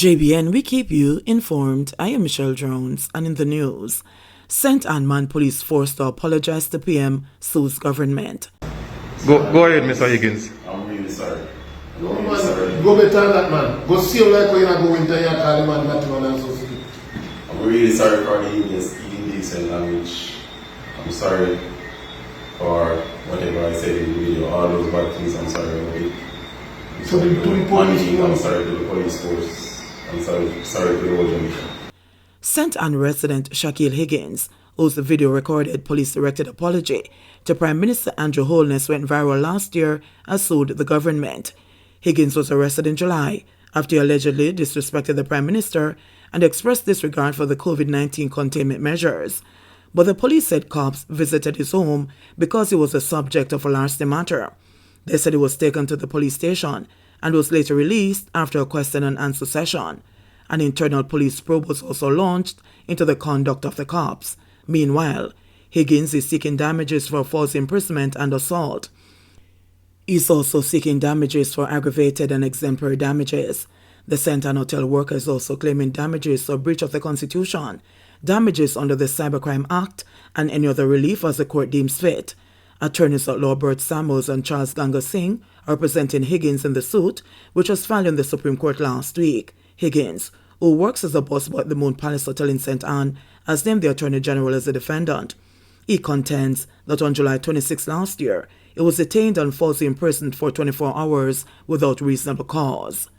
JBN, we keep you informed. I am Michelle Jones, and in the news, St. Ann police forced to apologize to PM sues government. Go ahead, Mr. Higgins. I'm really sorry. No, man, go better than that, man. Go see you like when you go into your car, man, that man and so speak. I'm really sorry for the indecent language. I'm sorry for whatever I said in the video. All those bad things, I'm sorry about it. I'm sorry to the police force. I'm sorry to the whole Jamaica. St. Ann resident Shaquille Higgins, whose video recorded police-directed apology to Prime Minister Andrew Holness went viral last year, has sued the government. Higgins was arrested in July after he allegedly disrespected the Prime Minister and expressed disregard for the COVID-19 containment measures. But the police said cops visited his home because he was the subject of a larceny matter. They said he was taken to the police station and was later released after a question and answer session. An internal police probe was also launched into the conduct of the cops. Meanwhile, Higgins is seeking damages for false imprisonment and assault. He's also seeking damages for aggravated and exemplary damages. The St. Ann Hotel worker is also claiming damages for breach of the Constitution, damages under the Cybercrime Act, and any other relief as the court deems fit. Attorneys at law Bert Samuels and Charles Ganga Singh are representing Higgins in the suit, which was filed in the Supreme Court last week. Higgins, who works as a busboy at the Moon Palace Hotel in St. Ann, has named the Attorney General as a defendant. He contends that on July 26 last year, he was detained and falsely imprisoned for 24 hours without reasonable cause.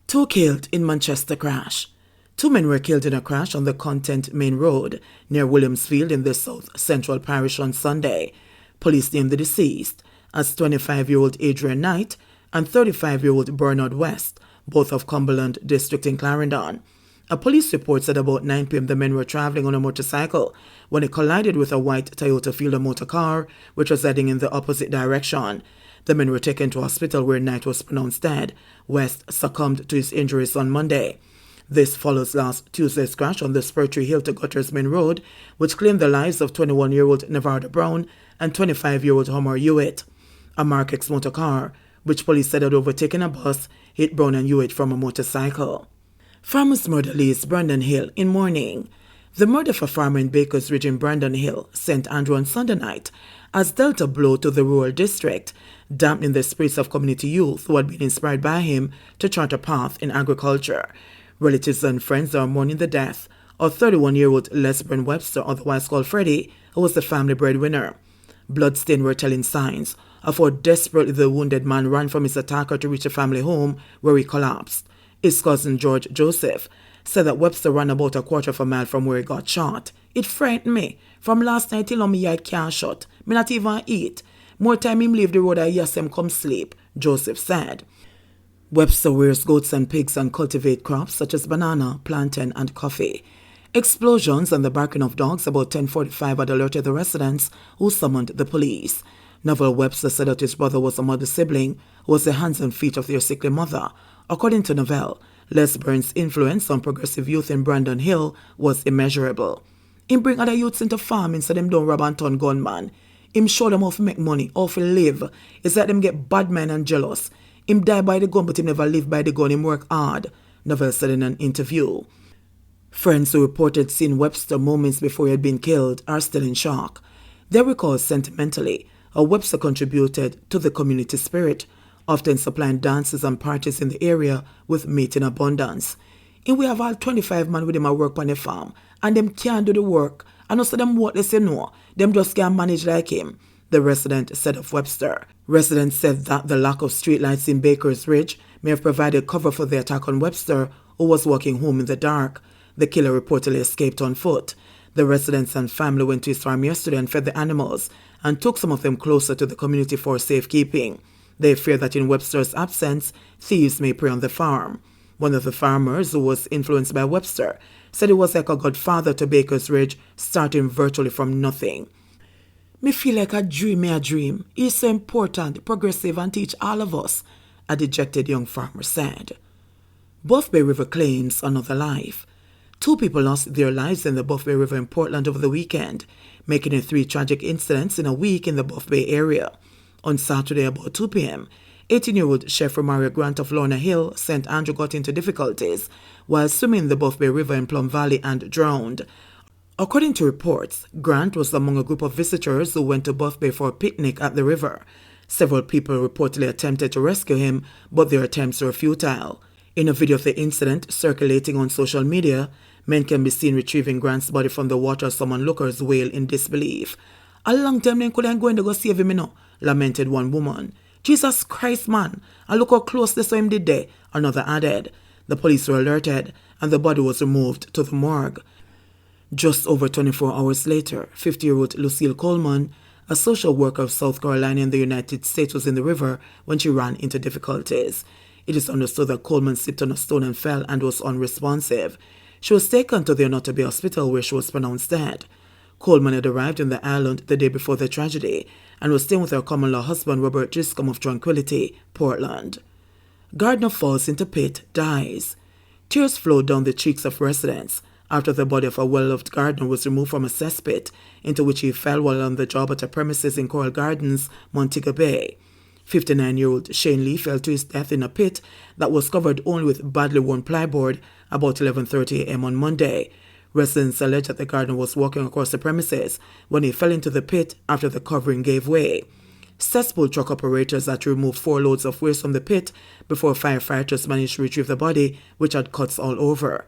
2 killed in Manchester crash. 2 men were killed in a crash on the Content Main Road near Williamsfield in the South Central Parish on Sunday. Police named the deceased as 25-year-old Adrian Knight and 35-year-old Bernard West, both of Cumberland District in Clarendon. A police report said about 9 p.m. the men were traveling on a motorcycle when it collided with a white Toyota Fielder motor car, which was heading in the opposite direction. The men were taken to hospital where Knight was pronounced dead. West succumbed to his injuries on Monday. This follows last Tuesday's crash on the Spurtree Hill to Gutters Main Road, which claimed the lives of 21-year-old Nevada Brown and 25-year-old Homer Hewitt. A Mark X motor car, which police said had overtaken a bus, hit Brown and Hewitt from a motorcycle. Farmer's murder leaves Brandon Hill in mourning. The murder of a farmer in Baker's Ridge in Brandon Hill, St. Andrew on Sunday night, has dealt a blow to the rural district, dampening the spirits of community youth who had been inspired by him to chart a path in agriculture. Relatives and friends are mourning the death of 31-year-old Lesbren Webster, otherwise called Freddie, who was the family breadwinner. Bloodstains were telling signs of how desperately the wounded man ran from his attacker to reach a family home where he collapsed. His cousin George Joseph said that Webster ran about a quarter of a mile from where he got shot. "It frightened me. From last night till now me I can't shut. Me not even eat. More time him leave the road I yes him come sleep," Joseph said. Webster rears goats and pigs and cultivate crops such as banana, plantain and coffee. Explosions and the barking of dogs about 10:45 had alerted the residents, who summoned the police. Neville Webster said that his brother was a mother sibling who was the hands and feet of their sickly mother. According to Neville, Lesburn's influence on progressive youth in Brandon Hill was immeasurable. Him bring other youths into farming so them don't rob and turn gunman. Him show them how to make money, how to live. It's like them get bad men and jealous. Him die by the gun, but him never live by the gun. Him work hard, Neville said in an interview. Friends who reported seeing Webster moments before he had been killed are still in shock. They recall sentimentally how Webster contributed to the community spirit, often supplying dances and parties in the area with meat in abundance. And we have all 25 men with him at work on the farm, and them can't do the work, and also them what they say no, them just can't manage like him, the resident said of Webster. Residents said that the lack of streetlights in Baker's Ridge may have provided cover for the attack on Webster, who was walking home in the dark. The killer reportedly escaped on foot. The residents and family went to his farm yesterday and fed the animals and took some of them closer to the community for safekeeping. They fear that in Webster's absence, thieves may prey on the farm. One of the farmers, who was influenced by Webster, said he was like a godfather to Baker's Ridge, starting virtually from nothing. "Me feel like a dream. He's so important, progressive, and teach all of us," a dejected young farmer said. Buff Bay River claims another life. 2 people lost their lives in the Buff Bay River in Portland over the weekend, making it 3 tragic incidents in a week in the Buff Bay area. On Saturday about 2 p.m., 18-year-old chef Romario Grant of Lorna Hill, St. Andrew, got into difficulties while swimming in the Buff Bay River in Plum Valley and drowned. According to reports, Grant was among a group of visitors who went to Buff Bay for a picnic at the river. Several people reportedly attempted to rescue him, but their attempts were futile. In a video of the incident circulating on social media, men can be seen retrieving Grant's body from the water as some onlookers wail in disbelief. "A long time then couldn't go in to go save him, you know," lamented one woman. "Jesus Christ, man, and look how close this him did there," another added. The police were alerted, and the body was removed to the morgue. Just over 24 hours later, 50-year-old Lucille Coleman, a social worker of South Carolina in the United States, was in the river when she ran into difficulties. It is understood that Coleman slipped on a stone and fell and was unresponsive. She was taken to the Onotobi Hospital where she was pronounced dead. Coleman had arrived in the island the day before the tragedy and was staying with her common-law husband Robert Giscombe of Tranquility, Portland. Gardener falls into pit, dies. Tears flowed down the cheeks of residents after the body of a well-loved gardener was removed from a cesspit into which he fell while on the job at a premises in Coral Gardens, Montego Bay. 59-year-old Shane Lee fell to his death in a pit that was covered only with badly worn plyboard about 11:30 a.m. on Monday. Residents allege that the gardener was walking across the premises when he fell into the pit after the covering gave way. Cesspool truck operators had to remove 4 loads of waste from the pit before firefighters managed to retrieve the body, which had cuts all over.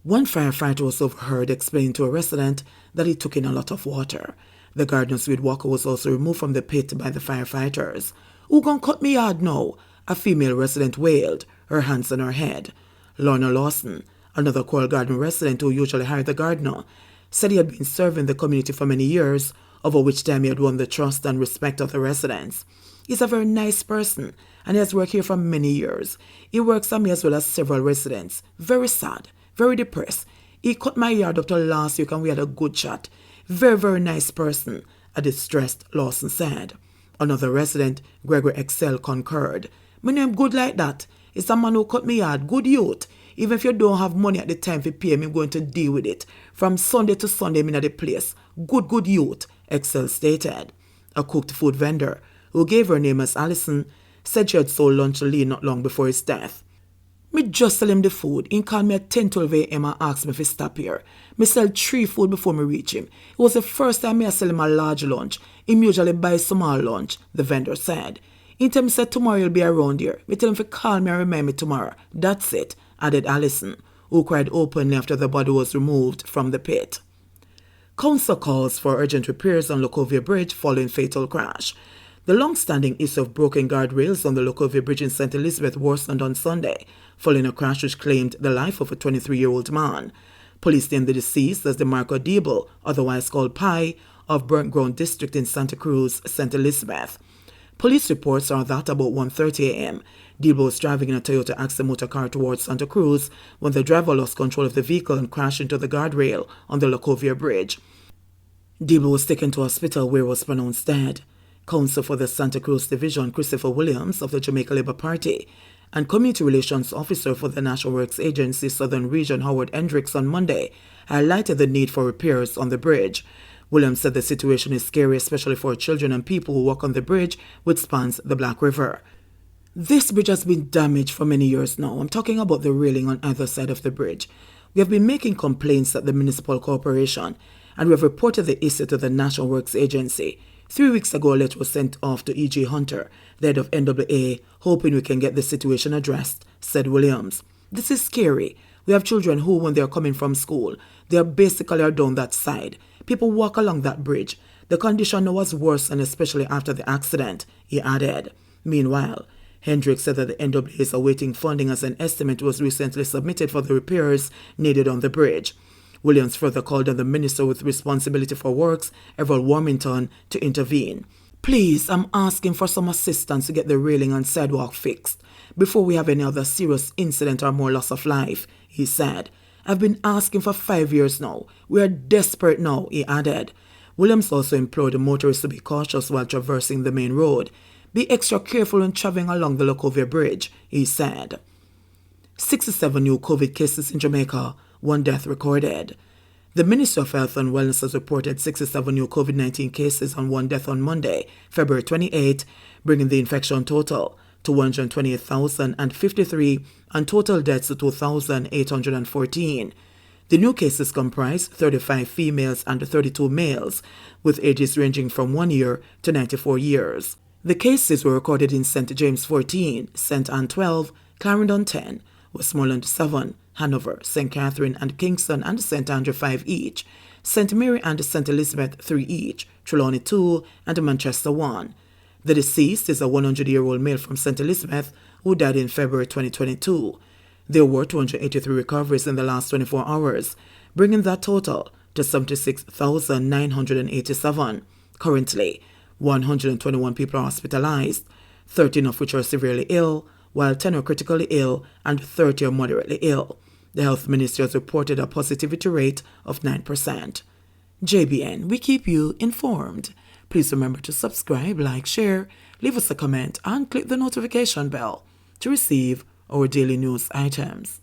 One firefighter was overheard explaining to a resident that he took in a lot of water. The gardener's weed walker was also removed from the pit by the firefighters. "Who gon' cut me yard now?" a female resident wailed, her hands on her head. Lorna Lawson, another Coral Garden resident who usually hired the gardener, said he had been serving the community for many years, over which time he had won the trust and respect of the residents. "He's a very nice person, and he has worked here for many years. He works on me as well as several residents. Very sad, very depressed. He cut my yard up till last week and we had a good chat. Very, very nice person," a distressed Lawson said. Another resident, Gregory Excel, concurred. "My name good like that. It's a man who cut me yard, good youth. Even if you don't have money at the time for pay, I'm going to deal with it. From Sunday to Sunday, I'm in the place. Good youth," Excel stated. A cooked food vendor, who gave her name as Allison, said she had sold lunch to Lee not long before his death. "Me just sell him the food. He called me at 10:12 a.m. and asked me if he stop here. Me sell 3 food before me reach him. It was the first time I sell him a large lunch. He usually buys small lunch," the vendor said. "He tell me said tomorrow he'll be around here. Me tell him to call me and remind me tomorrow. That's it," added Allison, who cried openly after the body was removed from the pit. Council calls for urgent repairs on Lokovia Bridge following fatal crash. The long-standing issue of broken guardrails on the Lokovia Bridge in St. Elizabeth worsened on Sunday, following a crash which claimed the life of a 23-year-old man. Police named the deceased as DeMarco Debo, otherwise called Pi, of Burnt Ground District in Santa Cruz, St. Elizabeth. Police reports are that about 1:30 a.m., Debo was driving in a Toyota Axle motor car towards Santa Cruz when the driver lost control of the vehicle and crashed into the guardrail on the Lokovia Bridge. Debo was taken to hospital where he was pronounced dead. Counsel for the Santa Cruz Division, Christopher Williams of the Jamaica Labour Party, and Community Relations Officer for the National Works Agency Southern Region, Howard Hendricks, on Monday, highlighted the need for repairs on the bridge. Williams said the situation is scary, especially for children and people who walk on the bridge which spans the Black River. "This bridge has been damaged for many years now. I'm talking about the railing on either side of the bridge. We have been making complaints at the Municipal Corporation, and we have reported the issue to the National Works Agency. 3 weeks ago, a letter was sent off to E.G. Hunter, the head of NWA, hoping we can get the situation addressed," said Williams. "This is scary. We have children who, when they are coming from school, they are basically down that side. People walk along that bridge. The condition now was worse, and especially after the accident," he added. Meanwhile, Hendricks said that the NWA is awaiting funding as an estimate was recently submitted for the repairs needed on the bridge. Williams further called on the minister with responsibility for works, Everett Warmington, to intervene. "Please, I'm asking for some assistance to get the railing and sidewalk fixed before we have any other serious incident or more loss of life," he said. "I've been asking for 5 years now. We are desperate now," he added. Williams also implored the motorists to be cautious while traversing the main road. "Be extra careful when traveling along the Lokovia Bridge," he said. 67 new COVID cases in Jamaica, 1 death recorded. The Ministry of Health and Wellness has reported 67 new COVID-19 cases and 1 death on Monday, February 28, bringing the infection total to 128,053 and total deaths to 2,814. The new cases comprise 35 females and 32 males, with ages ranging from 1 year to 94 years. The cases were recorded in St. James 14, St. Anne 12, Clarendon 10, Westmoreland 7, Hanover, St. Catherine and Kingston and St. Andrew 5 each, St. Mary and St. Elizabeth 3 each, Trelawney 2, and Manchester 1. The deceased is a 100-year-old male from St. Elizabeth who died in February 2022. There were 283 recoveries in the last 24 hours, bringing that total to 76,987. Currently, 121 people are hospitalized, 13 of which are severely ill, while 10 are critically ill and 30 are moderately ill. The Health Ministry has reported a positivity rate of 9%. JBN, we keep you informed. Please remember to subscribe, like, share, leave us a comment, and click the notification bell to receive our daily news items.